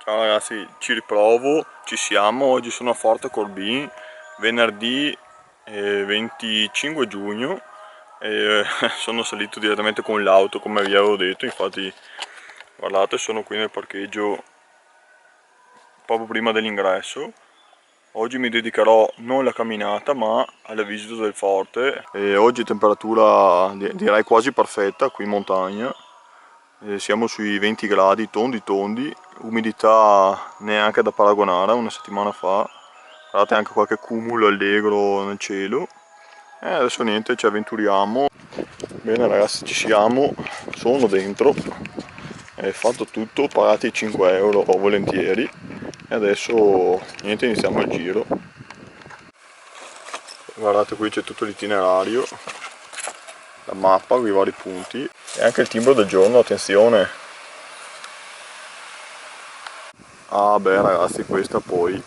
Ciao ragazzi, ci riprovo, ci siamo, oggi sono a Forte Corbin, venerdì 25 giugno e sono salito direttamente con l'auto come vi avevo detto, infatti guardate sono qui nel parcheggio proprio prima dell'ingresso. Oggi mi dedicherò non alla camminata ma alla visita del forte e oggi temperatura direi quasi perfetta qui in montagna. Siamo sui 20 gradi tondi, umidità neanche da paragonare a una settimana fa, guardate anche qualche cumulo allegro nel cielo e adesso niente, ci avventuriamo. Bene ragazzi, ci siamo, sono dentro, è fatto tutto, pagati 5 euro volentieri e adesso niente, iniziamo il giro. Guardate, qui c'è tutto l'itinerario, la mappa con i vari punti e anche il timbro del giorno, attenzione. Ah beh ragazzi, questa poi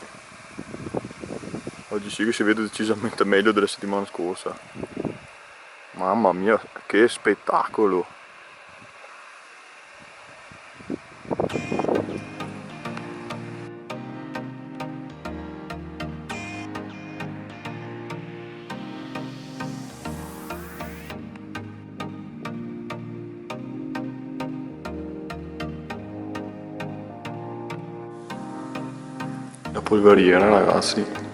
oggi sì che si vede decisamente meglio della settimana scorsa. Mamma mia, che spettacolo! La polveriera ragazzi.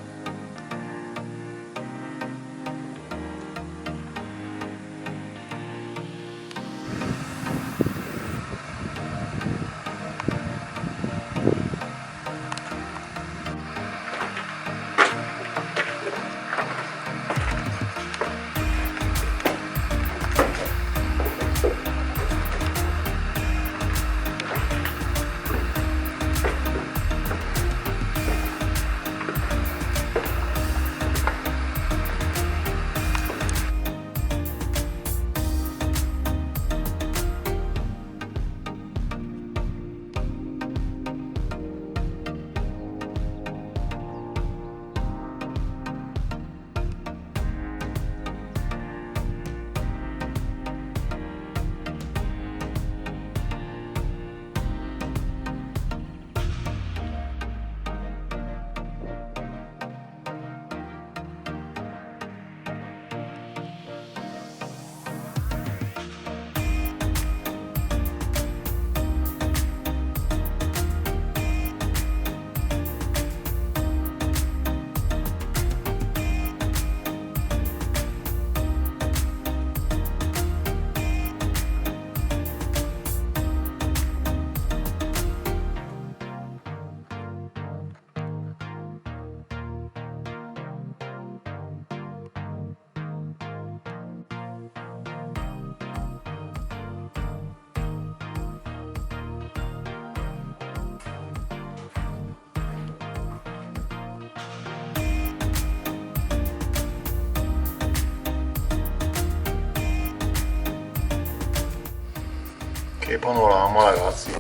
Che panorama ragazzi,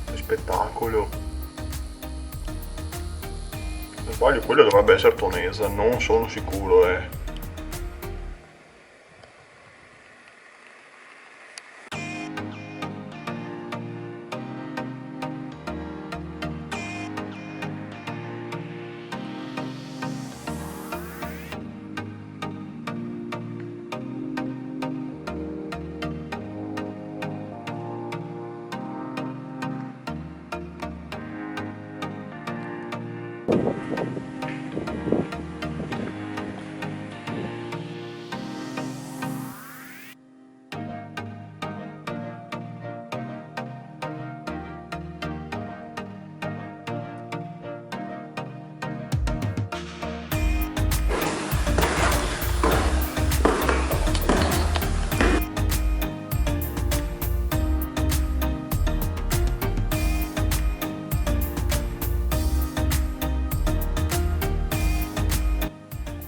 che spettacolo. Se non sbaglio quello dovrebbe essere Tonesa, non sono sicuro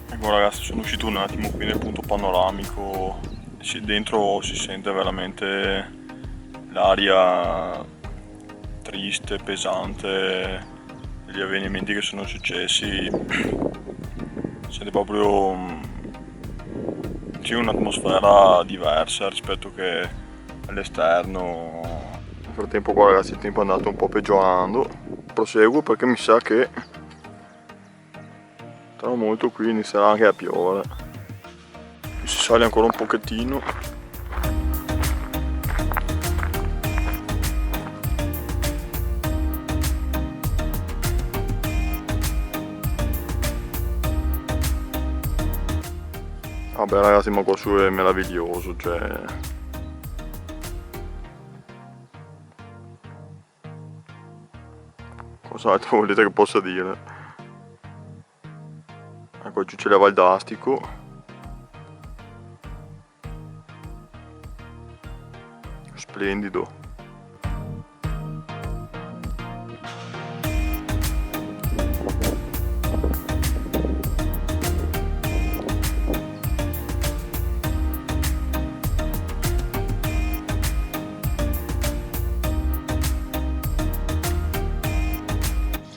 Ecco ragazzi, sono uscito un attimo qui nel punto panoramico, dentro si sente veramente l'aria triste, pesante degli avvenimenti che sono successi. Sente proprio c'è un'atmosfera diversa rispetto che all'esterno, frattempo qua ragazzi il tempo è andato un po' peggiorando. Proseguo perché mi sa che tra molto qui inizierà anche a piovere. Si sale ancora un pochettino. Vabbè ragazzi, ma qua su è meraviglioso, cioè... Cos'altro volete che possa dire? Ecco, giù c'è la Val d'Astico. Splendido.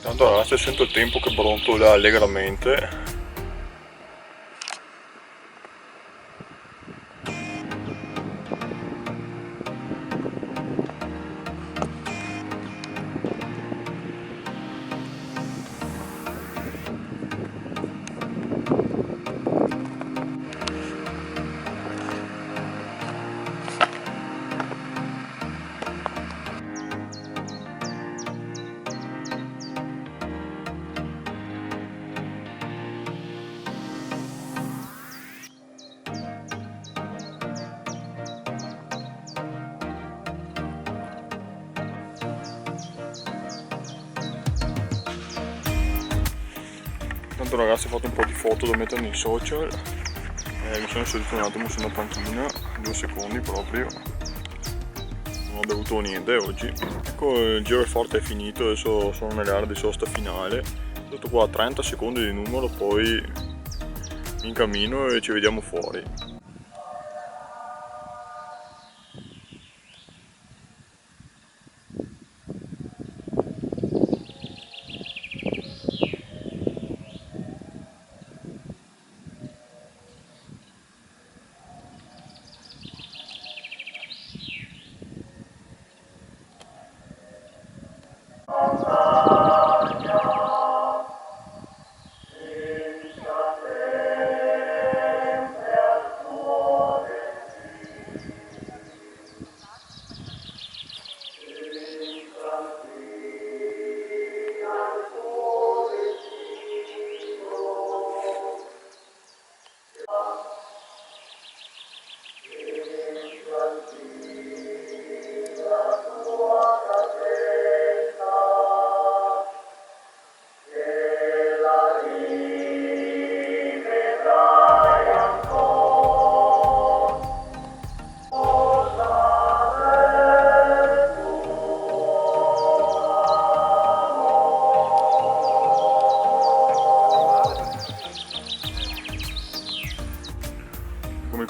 Tanto ragazzi sento il tempo che brontola allegramente. Tanto ragazzi ho fatto un po' di foto da mettere nei social. Mi sono seduto un attimo su una panchina, 2 secondi proprio. Non ho bevuto niente oggi. Ecco, il giro del forte è finito, adesso sono nell'area di sosta finale. Tutto qua 30 secondi di numero, poi in cammino e ci vediamo fuori.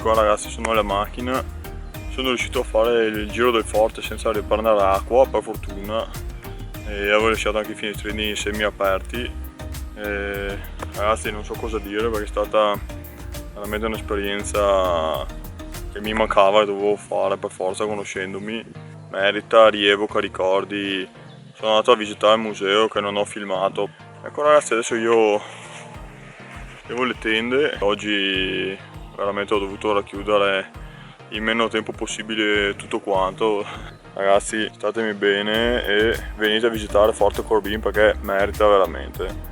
Qua ragazzi sono alla macchina, sono riuscito a fare il giro del forte senza riprendere acqua per fortuna e avevo lasciato anche i finestrini semi aperti. Ragazzi non so cosa dire perché è stata veramente un'esperienza che mi mancava e dovevo fare per forza conoscendomi. Merita, rievoca ricordi. Sono andato a visitare il museo che non ho filmato. Ecco ragazzi, adesso io devo le tende. Oggi veramente ho dovuto racchiudere in meno tempo possibile tutto quanto. Ragazzi, statemi bene e venite a visitare Forte Corbin perché merita veramente.